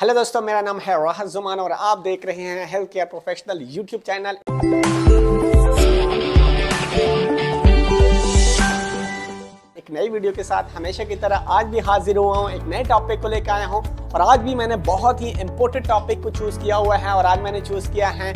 Hello दोस्तों, मेरा नाम है राहत जुमान और आप देख रहे हैं health care professional YouTube channel. एक नई वीडियो के साथ हमेशा की तरह आज भी हाजिर हुआ हूँ, एक नए टॉपिक को लेकर आया हूँ। और आज भी मैंने बहुत ही इंपॉर्टेंट टॉपिक को चूज किया हुआ है और आज मैंने चूज किया है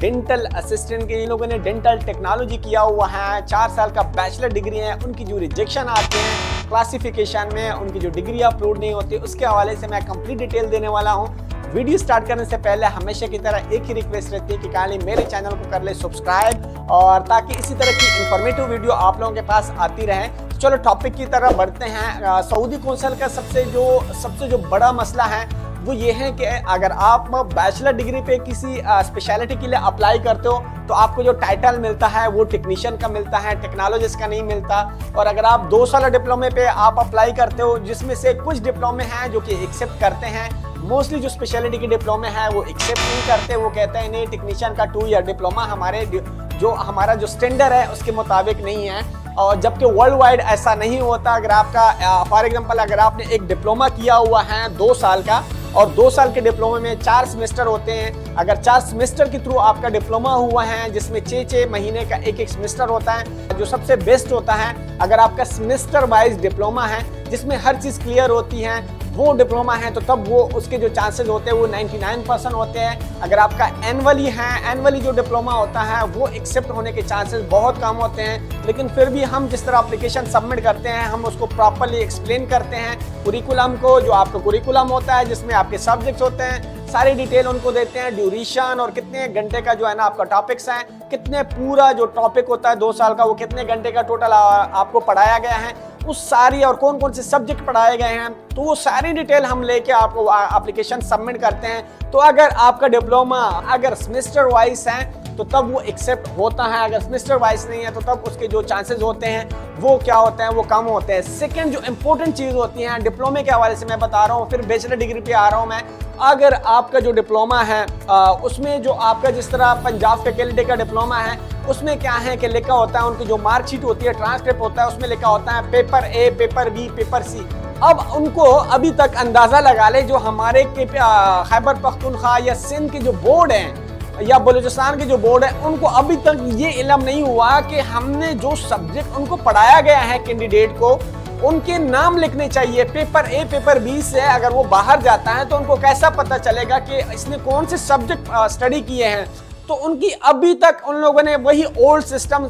डेंटल असिस्टेंट के। इन लोगों ने डेंटल टेक्नोलॉजी किया हुआ है, 4 साल का बैचलर डिग्री है, उनकी जो रिजेक्शन आते हैं क्लासिफिकेशन में, उनकी जो डिग्री अप्रूव नहीं होती, उसके हवाले से मैं कंप्लीट डिटेल देने वाला हूं। वीडियो स्टार्ट करने से पहले हमेशा की तरह एक ही रिक्वेस्ट रहती है कि काइंडली मेरे चैनल को कर ले सब्सक्राइब, और ताकि इसी तरह की इंफॉर्मेटिव वीडियो आप लोगों के पास आती रहे। चलो टॉपिक की तरफ बढ़ते हैं। सऊदी कौंसिल का सबसे जो बड़ा मसला है वो ये है कि अगर आप बैचलर डिग्री पे किसी स्पेशलिटी के लिए अप्लाई करते हो तो आपको जो टाइटल मिलता है वो टेक्नीशियन का मिलता है, टेक्नोलॉजिस्ट का नहीं मिलता। और अगर आप 2 साल डिप्लोमे पे आप अप्लाई करते हो, जिसमें से कुछ डिप्लोमे हैं जो कि एक्सेप्ट करते हैं, मोस्टली जो स्पेशलिटी के डिप्लोमे हैं वो एक्सेप्ट नहीं करते। वो कहते हैं नहीं, टेक्नीशियन का 2 ईयर डिप्लोमा हमारा जो स्टैंडर्ड है उसके मुताबिक नहीं है। और जबकि वर्ल्ड वाइड ऐसा नहीं होता। अगर आपका फॉर एग्जांपल अगर आपने एक डिप्लोमा किया हुआ है 2 साल का, और 2 साल के डिप्लोमे में 4 सेमेस्टर होते हैं, अगर 4 सेमेस्टर के थ्रू आपका डिप्लोमा हुआ है जिसमें 6 महीने का एक सेमेस्टर होता है, जो सबसे बेस्ट होता है अगर आपका सेमेस्टर वाइज डिप्लोमा है जिसमें हर चीज़ क्लियर होती है, वो डिप्लोमा है, तो तब वो उसके जो चांसेस होते हैं वो 99% होते हैं। अगर आपका एनुअली जो डिप्लोमा होता है वो एक्सेप्ट होने के चांसेस बहुत कम होते हैं। लेकिन फिर भी हम जिस तरह एप्लीकेशन सबमिट करते हैं, हम उसको प्रॉपर्ली एक्सप्लेन करते हैं कुरिकुलम को, जो आपका कुरिकुलम होता है जिसमें आपके सब्जेक्ट्स होते हैं, सारी डिटेल उनको देते हैं, ड्यूरेशन और कितने घंटे का जो है ना आपका टॉपिक्स है, कितने पूरा जो टॉपिक होता है 2 साल का वो कितने घंटे का टोटल आपको पढ़ाया गया है, उस सारी और कौन कौन से सब्जेक्ट पढ़ाए गए हैं, तो वो सारी डिटेल हम लेके आपको एप्लीकेशन सबमिट करते हैं। तो अगर आपका डिप्लोमा अगर सेमेस्टर वाइज है तो तब वो एक्सेप्ट होता है, अगर सेमेस्टर वाइज नहीं है तो तब उसके जो चांसेस होते हैं वो क्या होते हैं, वो कम होते हैं। सेकंड जो इंपॉर्टेंट चीज़ होती है डिप्लोमे के हवाले से मैं बता रहा हूँ, फिर बैचलर डिग्री पे आ रहा हूँ मैं। अगर आपका जो डिप्लोमा है उसमें जो आपका जिस तरह पंजाब फैकल्टी का डिप्लोमा है उसमें क्या है कि लिखा होता है, उनकी जो मार्कशीट होती है, ट्रांसक्रिप्ट होता है, उसमें लिखा होता है paper A, paper B, paper C. अब उनको अभी तक अंदाज़ा लगा ले, जो हमारे खैबर पख्तूनख्वा या सिंध के जो बोर्ड हैं या बलूचिस्तान के जो बोर्ड है, उनको अभी तक ये इल्म नहीं हुआ कि हमने जो सब्जेक्ट उनको पढ़ाया गया है कैंडिडेट को, उनके नाम लिखने चाहिए पेपर ए, पेपर बी से। अगर वो बाहर जाता है तो उनको कैसा पता चलेगा कि इसने कौन से सब्जेक्ट स्टडी किए हैं। तो उनकी अभी तक उन लोगों ने वही ओल्ड सिस्टम,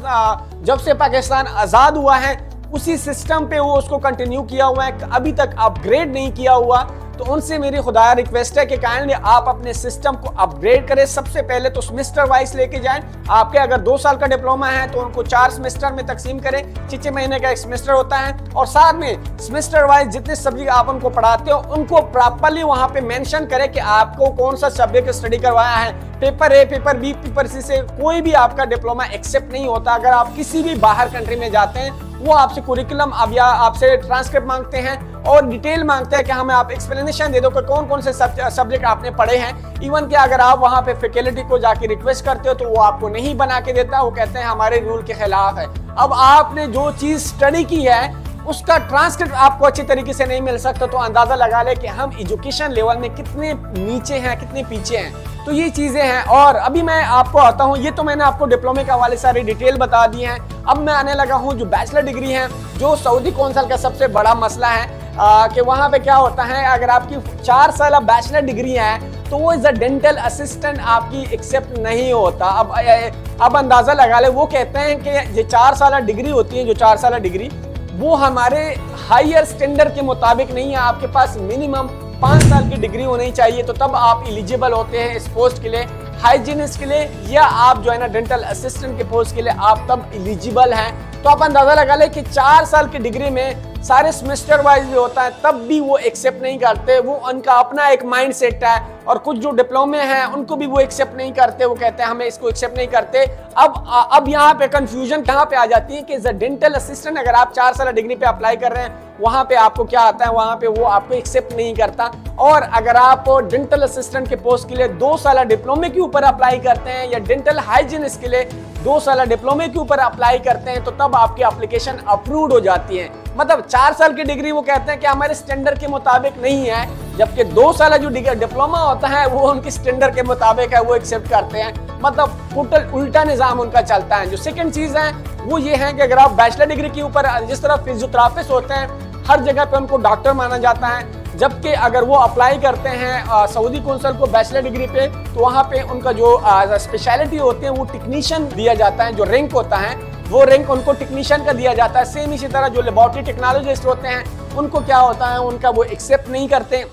जब से पाकिस्तान आज़ाद हुआ है उसी सिस्टम पे वो उसको कंटिन्यू किया हुआ है, अभी तक अपग्रेड नहीं किया हुआ। तो उनसे मेरी खुदाया रिक्वेस्ट है कि काइंडली आप अपने सिस्टम को अपग्रेड करें। सबसे पहले तो सेमेस्टर वाइज लेके जाएं। आपके अगर 2 साल का डिप्लोमा है तो उनको 4 सेमेस्टर में तकसीम करें, 6 महीने का एक सेमेस्टर होता है, और साथ में सेमेस्टर वाइज जितने सब्जेक्ट आप उनको पढ़ाते हो उनको प्रॉपर्ली वहां पे मेंशन करें कि आपको कौन सा सब्जेक्ट स्टडी करवाया है। Paper A, paper B, paper C से कोई भी आपका डिप्लोमा एक्सेप्ट नहीं होता। अगर आप किसी भी बाहर कंट्री में जाते हैं वो आपसे कुरिकुलम अब या आपसे ट्रांसक्रिप्ट मांगते हैं और डिटेल मांगते हैं कि हमें आप एक्सप्लेनेशन दे दो कि कौन कौन से सब्जेक्ट आपने पढ़े हैं। इवन कि अगर आप वहां पे फैकल्टी को जाके रिक्वेस्ट करते हो तो वो आपको नहीं बना के देता, वो कहते हैं हमारे रूल के खिलाफ है। अब आपने जो चीज स्टडी की है उसका ट्रांसक्रिप्ट आपको अच्छी तरीके से नहीं मिल सकता, तो अंदाजा लगा ले कि हम एजुकेशन लेवल में कितने नीचे हैं, कितने पीछे हैं। तो ये चीजें हैं। और अभी मैं आपको आता हूँ, ये तो मैंने आपको डिप्लोमे के हवाले सारी डिटेल बता दी है। अब मैं आने लगा हूँ जो बैचलर डिग्री है, जो सऊदी कौंसिल का सबसे बड़ा मसला है कि वहाँ पे क्या होता है, अगर आपकी 4 साल बैचलर डिग्री है तो वो एज अ डेंटल असिस्टेंट आपकी एक्सेप्ट नहीं होता। अब अंदाजा लगा ले, वो कहते हैं कि ये 4 साल डिग्री होती है, जो 4 साल डिग्री वो हमारे हायर स्टैंडर्ड के मुताबिक नहीं है। आपके पास मिनिमम 5 साल की डिग्री होनी चाहिए, तो तब आप एलिजिबल होते हैं इस पोस्ट के लिए, हाइजीनिस्ट के लिए, या आप जो है ना डेंटल असिस्टेंट के पोस्ट के लिए आप तब एलिजिबल हैं। तो आप अंदाजा लगा ले कि 4 साल की डिग्री में सारे सेमेस्टर वाइज भी होता है, तब भी वो एक्सेप्ट नहीं करते। वो उनका अपना एक माइंड सेट है। और कुछ जो डिप्लोमे हैं उनको भी वो एक्सेप्ट नहीं करते, वो कहते हैं हमें इसको एक्सेप्ट नहीं करते। अब यहाँ पे कंफ्यूजन कहाँ पे आ जाती है कि एज अ डेंटल असिस्टेंट अगर आप 4 साल डिग्री पे अप्लाई कर रहे हैं, वहाँ पे आपको क्या आता है, वहाँ पे वो आपको एक्सेप्ट नहीं करता। और अगर आप डेंटल असिस्टेंट के पोस्ट के लिए 2 साल डिप्लोमे के ऊपर अप्लाई करते हैं, या डेंटल हाइजीनिस्ट के लिए 2 साल डिप्लोमे के ऊपर अप्लाई करते हैं, तो तब आपकी एप्लीकेशन अप्रूव्ड हो जाती है। मतलब 4 साल की डिग्री वो कहते हैं कि हमारे स्टैंडर्ड के मुताबिक नहीं है, जबकि 2 साल जो डिप्लोमा होता है वो उनकी स्टैंडर्ड के मुताबिक है, वो एक्सेप्ट करते हैं। मतलब टोटल उल्टा निजाम उनका चलता है। जो सेकंड चीज है वो ये है कि अगर आप बैचलर डिग्री के ऊपर, जिस तरह फिजियोथेरेपिस्ट होते हैं हर जगह पे उनको डॉक्टर माना जाता है, जबकि अगर वो अप्लाई करते हैं सऊदी कौंसल को बैचलर डिग्री पे, तो वहाँ पे उनका जो स्पेशलिटी होते हैं वो टेक्नीशियन दिया जाता है। जो रैंक होता है वो रैंक उनको टेक्नीशियन का दिया जाता है। सेम इसी तरह जो लेबोरेटरी टेक्नोलॉजिस्ट होते हैं उनको क्या होता है, उनका वो एक्सेप्ट नहीं करते।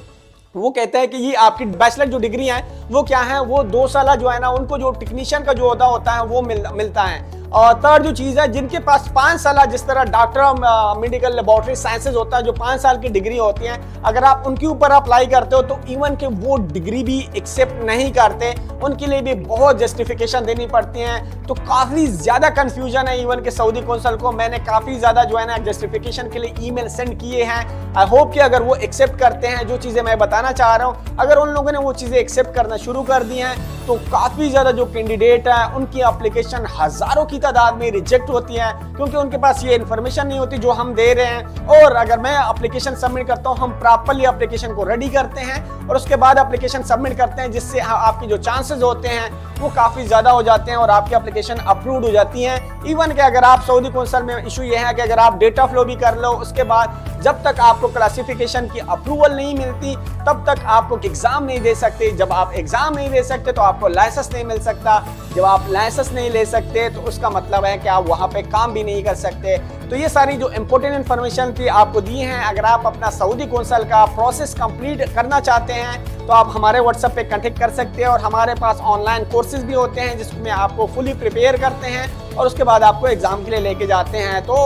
वो कहते हैं कि ये आपकी बैचलर जो डिग्री है वो क्या है, वो 2 साल जो है ना, उनको जो टेक्नीशियन का जो होता है वो मिलता है। और थर्ड जो चीज़ है, जिनके पास 5 साल, जिस तरह डॉक्टर मेडिकल लेबोरेटरी साइंसेज होता है जो 5 साल की डिग्री होती है, अगर आप उनके ऊपर अप्लाई करते हो तो इवन के वो डिग्री भी एक्सेप्ट नहीं करते, उनके लिए भी बहुत जस्टिफिकेशन देनी पड़ती है। तो काफ़ी ज़्यादा कन्फ्यूजन है इवन के सऊदी कौंसल को। मैंने काफ़ी ज़्यादा जो है ना जस्टिफिकेशन के लिए ईमेल सेंड किए हैं। आई होप कि अगर वो एक्सेप्ट करते हैं जो चीज़ें मैं बताना चाह रहा हूँ, अगर उन लोगों ने वो चीज़ें एक्सेप्ट करना शुरू कर दी हैं तो काफ़ी ज़्यादा जो कैंडिडेट है उनकी एप्लीकेशन हज़ारों की तादाद में रिजेक्ट होती है, क्योंकि उनके पास ये इन्फॉर्मेशन नहीं होती जो हम दे रहे हैं। और अगर मैं एप्लीकेशन सबमिट करता हूँ, हम प्रॉपरली एप्लीकेशन को रेडी करते हैं और उसके बाद एप्लीकेशन सबमिट करते हैं, जिससे आपकी जो चांसेस होते हैं वो काफ़ी ज़्यादा हो जाते हैं और आपकी एप्लीकेशन अप्रूव्ड हो जाती है। इवन कि अगर आप सऊदी कौंसल में इशू ये है कि अगर आप डेटा फ्लो भी कर लो, उसके बाद जब तक आपको क्लासिफिकेशन की अप्रूवल नहीं मिलती तब तक आपको एग्जाम नहीं दे सकते। जब आप एग्जाम नहीं दे सकते तो आपको लाइसेंस नहीं मिल सकता। जब आप लाइसेंस नहीं ले सकते तो उसका मतलब है कि आप वहाँ पे काम भी नहीं कर सकते। तो ये सारी जो इंपॉर्टेंट इन्फॉर्मेशन थी आपको दी हैं। अगर आप अपना सऊदी कौंसल का प्रोसेस कंप्लीट करना चाहते हैं तो आप हमारे व्हाट्सएप पे कांटेक्ट कर सकते हैं और हमारे पास ऑनलाइन कोर्सेज भी होते हैं जिसमें आपको फुली प्रिपेयर करते हैं और उसके बाद आपको एग्जाम के लिए लेके जाते हैं। तो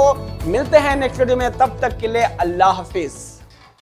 मिलते हैं नेक्स्ट वीडियो में, तब तक के लिए अल्लाह हाफिज।